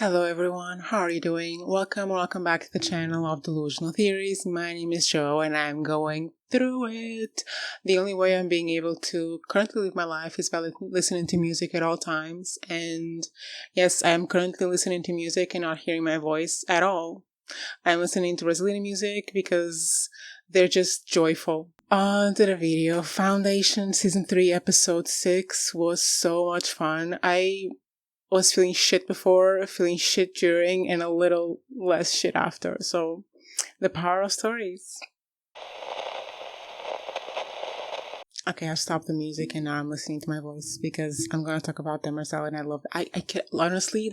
Hello everyone, how are you doing? Welcome back to the channel of Delusional Theories. My name is Joe and I'm going through it. The only way I'm being able to currently live my life is by listening to music at all times. And yes, I am currently listening to music and not hearing my voice at all. I'm listening to Brazilian music because they're just joyful. On to the video. Foundation Season 3 Episode 6 was so much fun. I was feeling shit before, feeling shit during, and a little less shit after. So, the power of stories. Okay, I stopped the music and now I'm listening to my voice because I'm gonna talk about Demerzel and I love it. I can, honestly,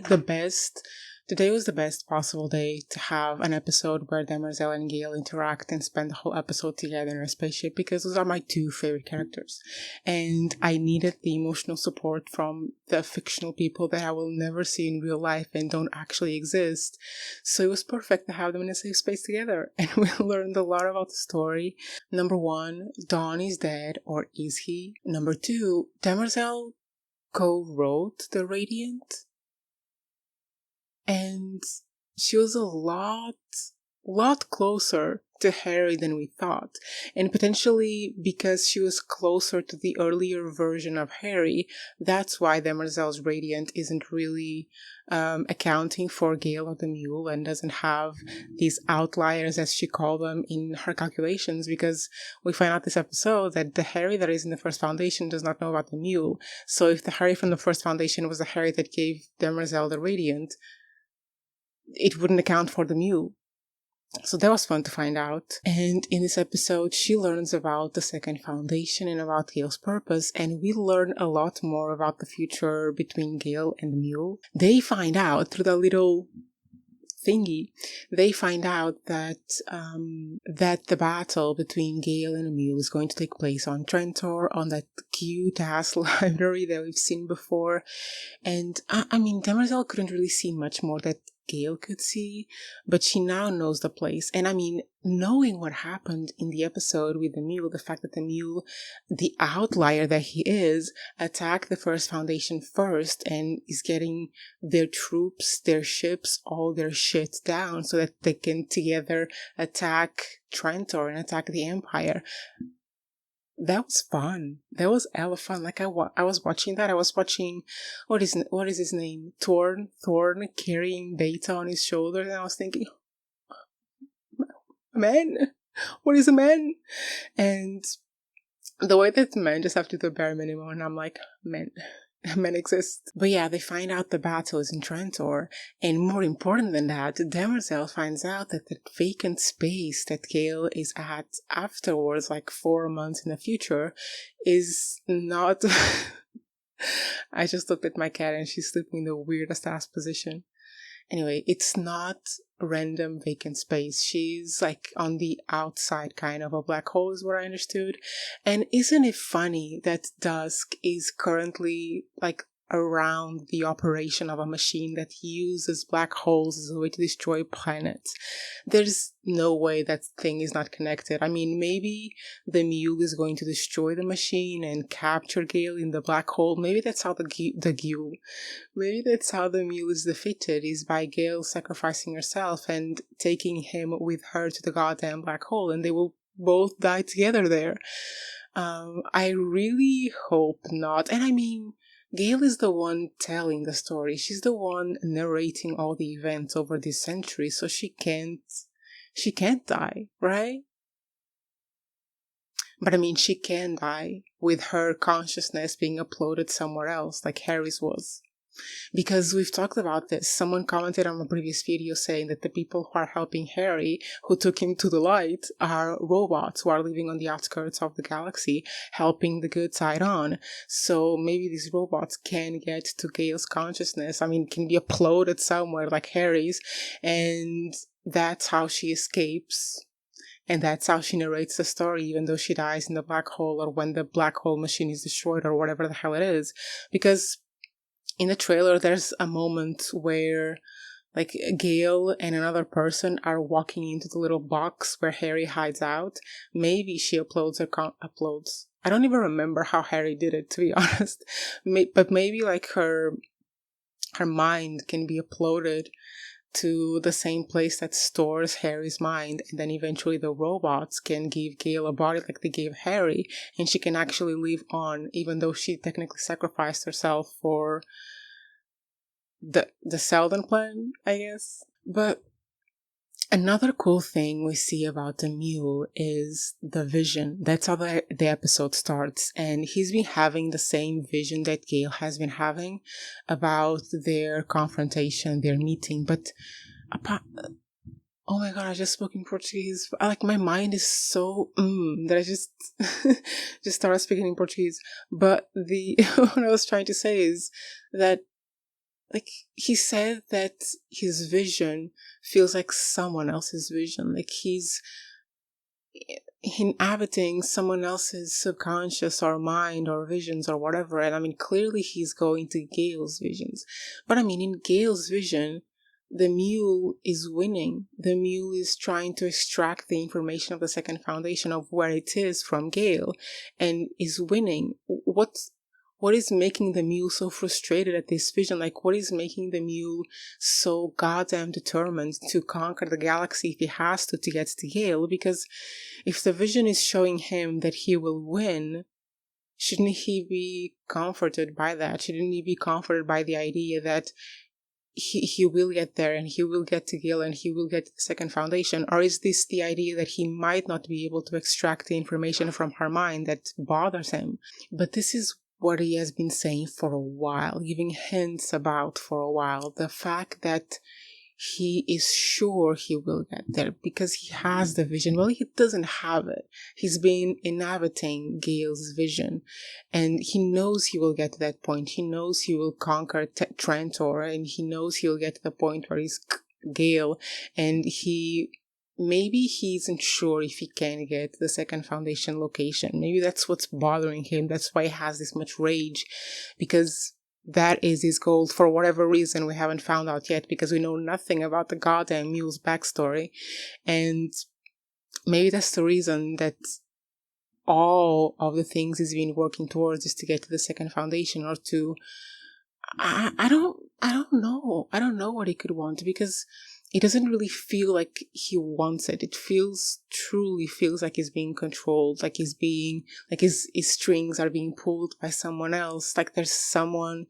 today was the best possible day to have an episode where Demerzel and Gail interact and spend the whole episode together in a spaceship because those are my two favorite characters. And I needed the emotional support from the fictional people that I will never see in real life and don't actually exist. So it was perfect to have them in a safe space together. And we learned a lot about the story. Number one, Dawn is dead, or is he? Number two, Demerzel co-wrote the Radiant. And she was a lot closer to Harry than we thought. And potentially because she was closer to the earlier version of Harry, that's why Demerzel's Radiant isn't really accounting for Gail or the Mule and doesn't have these outliers, as she called them, in her calculations, because we find out this episode that the Harry that is in the first foundation does not know about the Mule. So if the Harry from the first foundation was the Harry that gave Demerzel the Radiant, it wouldn't account for the Mule. So that was fun to find out. And in this episode, she learns about the second foundation and about Gail's purpose, and we learn a lot more about the future between Gail and the Mule. They find out through the little thingy, they find out that the battle between Gail and the Mule is going to take place on Trentor, on that cute-ass library that we've seen before. And I mean, Demerzel couldn't really see much more that Gail could see, but she now knows the place. And I mean, knowing what happened in the episode with the Mule, the fact that the Mule, the outlier that he is, attacked the first foundation first and is getting their troops, their ships, all their shit down so that they can together attack Trentor and attack the Empire. That was fun. That was hella fun. Like I was watching that. I was watching, what is his name? Thorn carrying Beta on his shoulder, and I was thinking, man, what is a man? And the way that men just have to do the bare minimum, and I'm like, men exist. But yeah, they find out the battle is in Trentor, and more important than that, Demerzel finds out that the vacant space that Gail is at afterwards, like 4 months in the future, is not... I just looked at my cat and she's sleeping in the weirdest ass position. Anyway, it's not random vacant space. She's like on the outside kind of a black hole is what I understood. And isn't it funny that Dusk is currently like around the operation of a machine that uses black holes as a way to destroy planets? There's no way that thing is not connected. I mean, maybe the Mule is going to destroy the machine and capture Gail in the black hole. Maybe that's how maybe that's how the Mule is defeated, is by Gail sacrificing herself and taking him with her to the goddamn black hole, and they will both die together there. I really hope not. And I mean, Gail is the one telling the story. She's the one narrating all the events over this century, so she can't die, right? But I mean, she can die with her consciousness being uploaded somewhere else, like Harry's was. Because we've talked about this. Someone commented on a previous video saying that the people who are helping Harry, who took him to the light, are robots who are living on the outskirts of the galaxy, helping the good side on. So maybe these robots can get to Gail's consciousness. I mean, can be uploaded somewhere like Harry's, and that's how she escapes. And that's how she narrates the story, even though she dies in the black hole or when the black hole machine is destroyed or whatever the hell it is. Because in the trailer, there's a moment where like Gail and another person are walking into the little box where Harry hides out. Maybe she uploads. I don't even remember how Harry did it, to be honest. But maybe like her her mind can be uploaded to the same place that stores Harry's mind, and then eventually the robots can give Gail a body like they gave Harry, and she can actually live on, even though she technically sacrificed herself for the Seldon plan, I guess. But another cool thing we see about the Mule is the vision. That's how the episode starts. And he's been having the same vision that Gail has been having about their confrontation, their meeting. But oh my god, I just spoke in Portuguese. Like, my mind is so that I just just started speaking in Portuguese. But what I was trying to say is that, like, he said that his vision feels like someone else's vision. Like, he's inhabiting someone else's subconscious or mind or visions or whatever. And I mean, clearly he's going to Gail's visions. But I mean, in Gail's vision, the Mule is winning. The Mule is trying to extract the information of the second foundation of where it is from Gail and is winning. What is making the Mule so frustrated at this vision? Like, what is making the Mule so goddamn determined to conquer the galaxy if he has to get to Gail? Because if the vision is showing him that he will win, shouldn't he be comforted by that? Shouldn't he be comforted by the idea that he will get there and he will get to Gail and he will get to the second foundation? Or is this the idea that he might not be able to extract the information from her mind that bothers him? But this is what he has been saying for a while, giving hints about for a while. The fact that he is sure he will get there because he has the vision. Well, he doesn't have it. He's been inhabiting Gail's vision, and he knows he will get to that point. He knows he will conquer Trantor, and he knows he'll get to the point where he's Gail, and maybe he isn't sure if he can get the second foundation location. Maybe that's what's bothering him. That's why he has this much rage, because that is his goal for whatever reason we haven't found out yet, because we know nothing about the goddamn Mule's backstory. And maybe that's the reason that all of the things he's been working towards is to get to the second foundation, or to I don't know. I don't know what he could want, because it doesn't really feel like he wants it. It truly feels like he's being controlled, like he's being, like his strings are being pulled by someone else. Like there's someone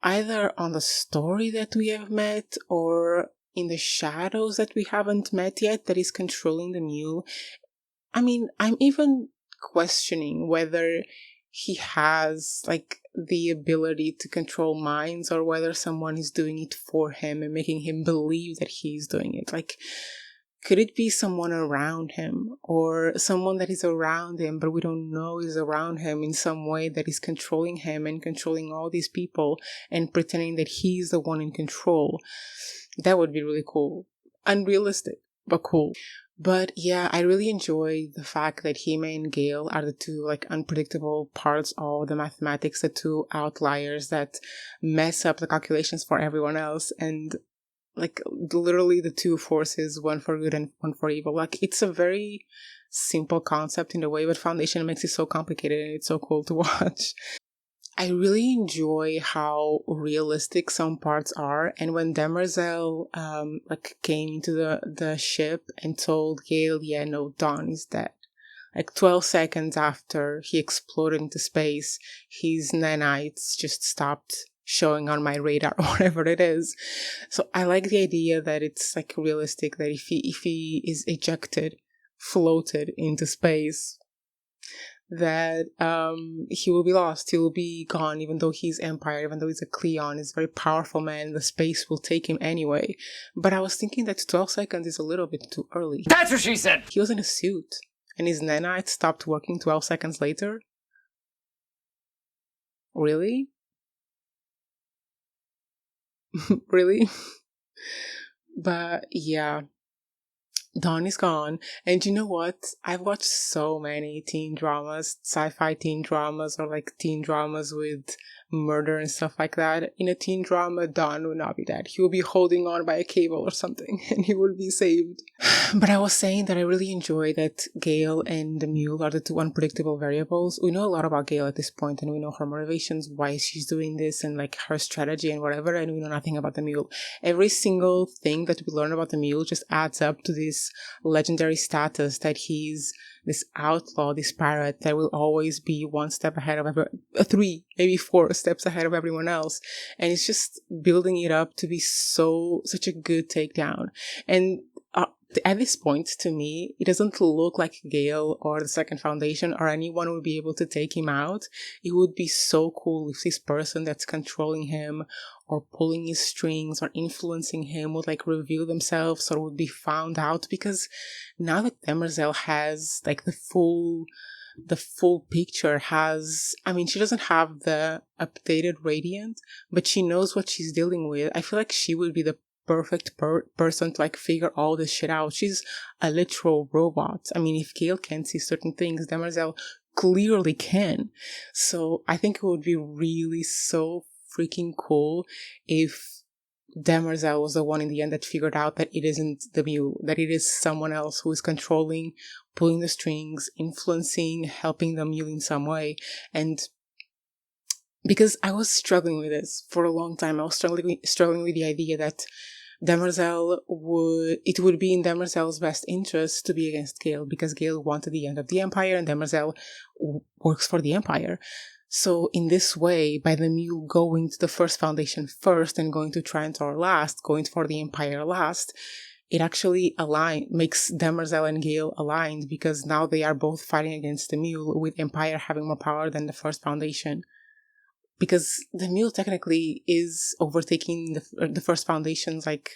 either on the story that we have met or in the shadows that we haven't met yet that is controlling the Mule. I mean, I'm even questioning whether he has like the ability to control minds, or whether someone is doing it for him and making him believe that he's doing it. Like, could it be someone around him, or someone that is around him but we don't know is around him in some way, that is controlling him and controlling all these people and pretending that he's the one in control? That would be really cool. Unrealistic, but cool. But yeah, I really enjoy the fact that him and Gail are the two like unpredictable parts of the mathematics, the two outliers that mess up the calculations for everyone else, and like literally the two forces, one for good and one for evil. Like, it's a very simple concept in a way, but Foundation makes it so complicated and it's so cool to watch. I really enjoy how realistic some parts are, and when Demerzel came into the ship and told Gail, yeah, no, Dawn is dead. Like 12 seconds after he exploded into space, his nanites just stopped showing on my radar or whatever it is. So I like the idea that it's like realistic, that if he is ejected, floated into space, that he will be lost, he will be gone, even though he's Empire, even though he's a Cleon, he's a very powerful man, the space will take him anyway. But I was thinking that 12 seconds is a little bit too early. That's what she said! He was in a suit, and his nanite stopped working 12 seconds later? Really? Really? But yeah, Dawn is gone. And you know what? I've watched so many teen dramas, sci-fi teen dramas, or like teen dramas with murder and stuff like that. In a teen drama, Don would not be dead. He would be holding on by a cable or something, and he would be saved. But I was saying that I really enjoy that Gail and the Mule are the two unpredictable variables. We know a lot about Gail at this point, and we know her motivations, why she's doing this, and like her strategy and whatever, and we know nothing about the Mule. Every single thing that we learn about the Mule just adds up to this legendary status that he's this outlaw, this pirate that will always be one step ahead of three, maybe 4 steps ahead of everyone else. And it's just building it up to be such a good takedown. And at this point, to me, it doesn't look like Gail or the Second Foundation or anyone would be able to take him out. It would be so cool if this person that's controlling him or pulling his strings or influencing him would like reveal themselves or would be found out, because now that Demerzel has like the full picture, she doesn't have the updated Radiant, but she knows what she's dealing with. I feel like she would be the perfect person to like figure all this shit out. She's a literal robot. I mean, if Gail can't see certain things, Demerzel clearly can. So I think it would be really so freaking cool if Demerzel was the one in the end that figured out that it isn't the Mule, that it is someone else who is controlling, pulling the strings, influencing, helping the Mule in some way. And because I was struggling with this for a long time, I was struggling with the idea that it would be in Demerzel's best interest to be against Gail, because Gail wanted the end of the Empire and Demerzel works for the Empire. So in this way, by the Mule going to the First Foundation first and going to Trantor last, going for the Empire last, it actually makes Demerzel and Gail aligned, because now they are both fighting against the Mule, with Empire having more power than the First Foundation. Because the Mule technically is overtaking the First Foundation's, like,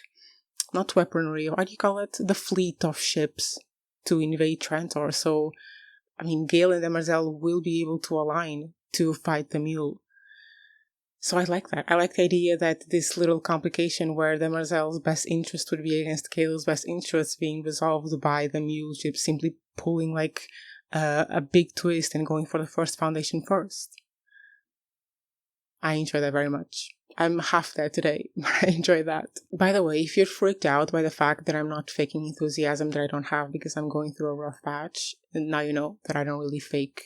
not weaponry, what do you call it? The fleet of ships to invade Trantor. So, I mean, Gail and Demerzel will be able to align to fight the Mule. So I like that. I like the idea that this little complication where Demerzel's best interest would be against Gail's best interest being resolved by the Mule ship simply pulling like a big twist and going for the First Foundation first. I enjoy that very much. I'm half there today, but I enjoy that. By the way, if you're freaked out by the fact that I'm not faking enthusiasm that I don't have because I'm going through a rough patch, now you know that I don't really fake.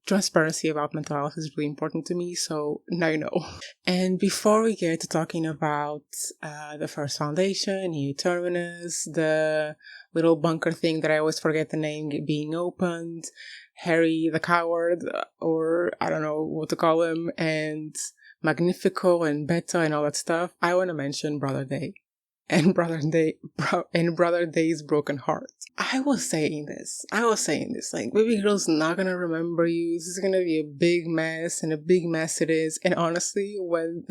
Transparency about mental health is really important to me, so now you know. And before we get to talking about the First Foundation, New Terminus, the little bunker thing that I always forget the name being opened, Harry the Coward, or I don't know what to call him, and Magnifico and Beta and all that stuff, I want to mention Brother Day. And Brother Day's broken heart. I was saying this, like, baby girl's not gonna remember you, this is gonna be a big mess, and a big mess it is. And honestly, when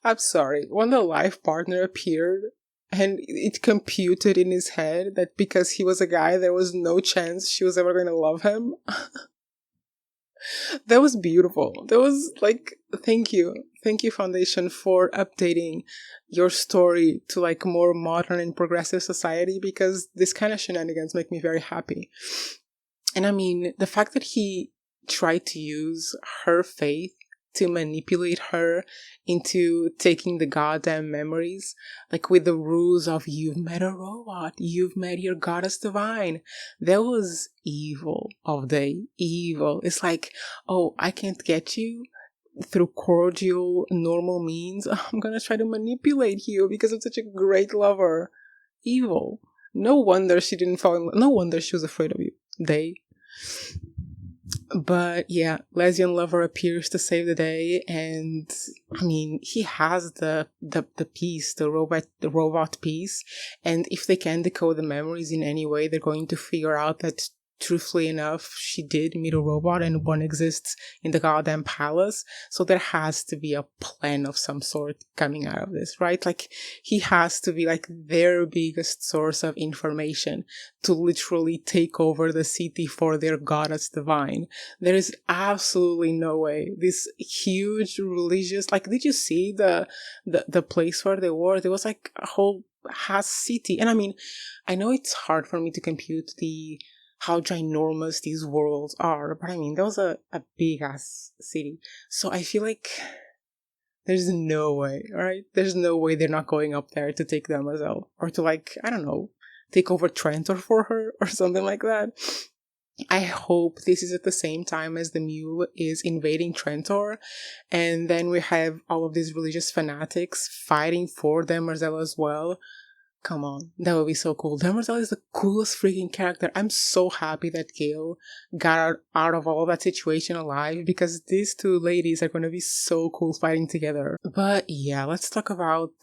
I'm sorry, when the life partner appeared, and it computed in his head that because he was a guy, there was no chance she was ever gonna love him. That was beautiful. That was like, thank you, Foundation, for updating your story to like more modern and progressive society, because this kind of shenanigans make me very happy. And I mean, the fact that he tried to use her faith to manipulate her into taking the goddamn memories, like with the rules of you've met a robot, you've met your goddess divine. That was evil of Day. Evil. It's like, oh, I can't get you through cordial, normal means. I'm gonna try to manipulate you because I'm such a great lover. Evil. No wonder she didn't fall in love. No wonder she was afraid of you. Day. But yeah, Lesbian Lover appears to save the day, and I mean, he has the piece, the robot piece, and if they can decode the memories in any way, they're going to figure out that truthfully enough, she did meet a robot and one exists in the goddamn palace. So there has to be a plan of some sort coming out of this, right? Like, he has to be like their biggest source of information to literally take over the city for their goddess divine. There is absolutely no way this huge religious, like, did you see the place where they were? There was like a whole city. And I mean, I know it's hard for me to compute how ginormous these worlds are. But I mean, that was a big ass city. So I feel like there's no way, alright? There's no way they're not going up there to take Demerzel. Or to, like, I don't know, take over Trantor for her or something like that. I hope this is at the same time as the Mule is invading Trantor, and then we have all of these religious fanatics fighting for Demerzel as well. Come on, that would be so cool. Demerzel is the coolest freaking character. I'm so happy that Gail got out of all that situation alive, because these two ladies are going to be so cool fighting together. But yeah, let's talk about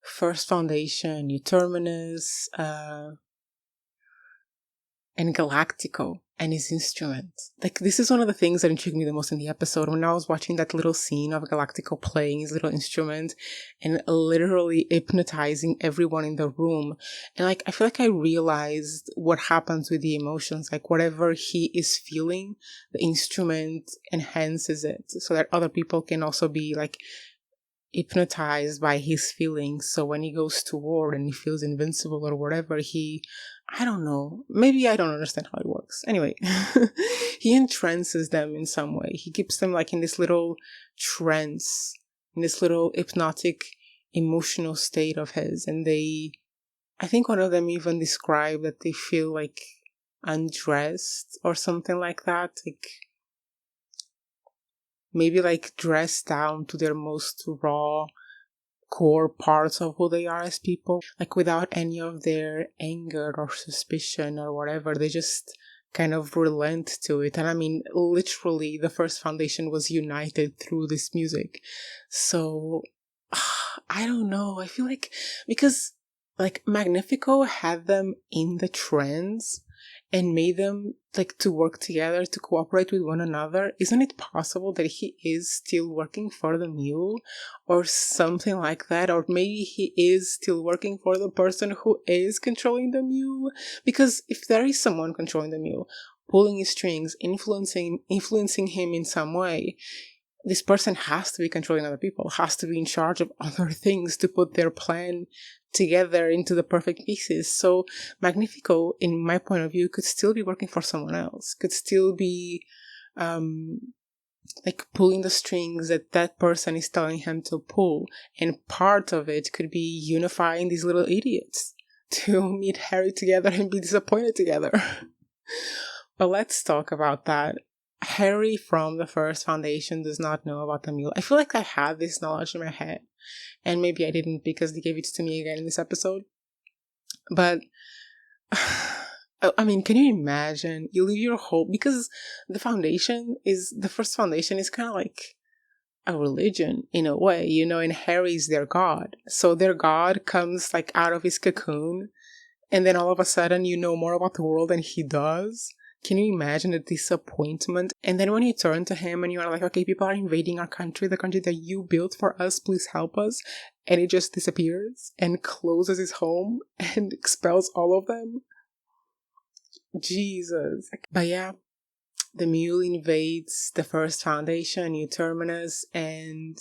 First Foundation, New Terminus, and Galactico and his instrument. Like, this is one of the things that intrigued me the most in the episode, when I was watching that little scene of Galactico playing his little instrument and literally hypnotizing everyone in the room. And like, I feel like I realized what happens with the emotions. Like, whatever he is feeling, the instrument enhances it so that other people can also be like hypnotized by his feelings. So when he goes to war and he feels invincible or whatever, I don't know, maybe I don't understand how it works. Anyway, he entrances them in some way. He keeps them like in this little trance, in this little hypnotic emotional state of his. And I think one of them even described that they feel like undressed or something like that. Like, maybe like dressed down to their most raw core parts of who they are as people, like without any of their anger or suspicion or whatever. They just kind of relent to it. And I mean, literally, the First Foundation was united through this music. So I don't know, I feel like, because like Magnifico had them in the trance and made them like to work together, to cooperate with one another. Isn't it possible that he is still working for the Mule or something like that? Or maybe he is still working for the person who is controlling the Mule? Because if there is someone controlling the Mule, pulling his strings, influencing him in some way, this person has to be controlling other people, has to be in charge of other things to put their plan together into the perfect pieces. So Magnifico, in my point of view, could still be working for someone else, could still be like pulling the strings that that person is telling him to pull. And part of it could be unifying these little idiots to meet Harry together and be disappointed together. But let's talk about that. Harry from the First Foundation does not know about the Mule. I feel like I had this knowledge in my head, and maybe I didn't because they gave it to me again in this episode. But I mean, can you imagine? You leave your hope, because the First Foundation is kind of like a religion in a way, you know, and Harry's their god. So their god comes like out of his cocoon, and then all of a sudden you know more about the world than he does. Can you imagine the disappointment? And then when you turn to him and you are like, okay, people are invading our country, the country that you built for us, please help us. And it just disappears and closes his home and expels all of them. Jesus. But yeah, the Mule invades the First Foundation, New Terminus, and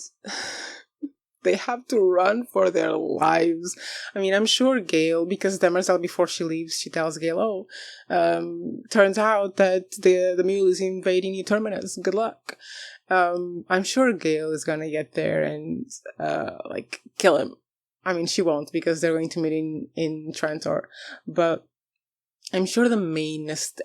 they have to run for their lives. I mean, I'm sure Gail, because Demerzel, before she leaves, she tells Gail, turns out that the Mule is invading New Terminus. Good luck. I'm sure Gail is gonna get there and, like, kill him. I mean, she won't, because they're going to meet in Trantor. But I'm sure the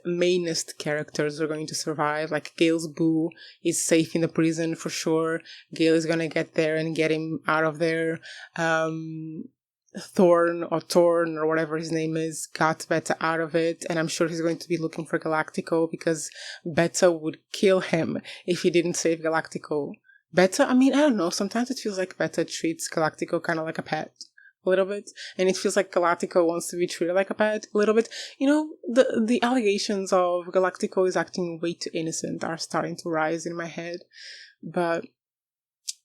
mainest characters are going to survive. Like, Gail's boo is safe in the prison for sure. Gail is gonna get there and get him out of there. Thorn or whatever his name is got Beta out of it, and I'm sure he's going to be looking for Galactico, because Beta would kill him if he didn't save Galactico. Beta, I mean, I don't know, sometimes it feels like Beta treats Galactico kind of like a pet. A little bit, and it feels like Galactico wants to be treated like a pet a little bit. You know, the allegations of Galactico is acting way too innocent are starting to rise in my head. But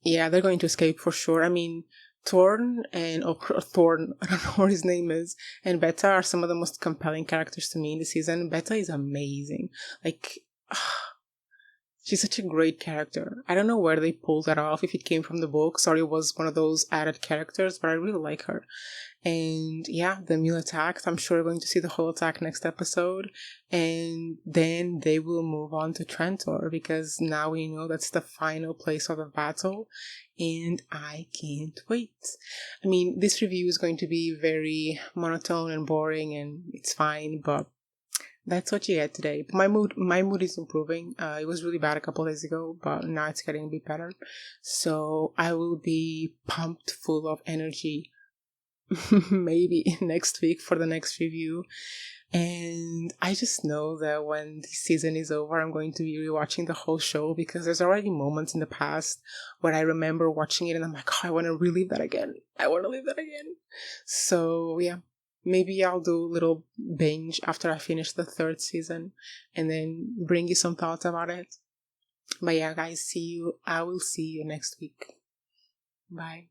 yeah, they're going to escape for sure. I mean, Thorn, I don't know what his name is, and Beta are some of the most compelling characters to me in the season. Beta is amazing. Like, She's such a great character. I don't know where they pulled that off, if it came from the books or it was one of those added characters, but I really like her. And yeah, the Mule attacked. I'm sure we're going to see the whole attack next episode. And then they will move on to Trantor because now we know that's the final place of the battle. And I can't wait. I mean, this review is going to be very monotone and boring, and it's fine, but that's what you get today. My mood is improving. It was really bad a couple days ago, but now it's getting a bit better. So I will be pumped full of energy maybe next week for the next review. And I just know that when this season is over, I'm going to be rewatching the whole show because there's already moments in the past where I remember watching it and I'm like, oh, I want to relive that again. I want to live that again. So yeah, maybe I'll do a little binge after I finish the third season and then bring you some thoughts about it. But yeah, guys, I will see you next week. Bye.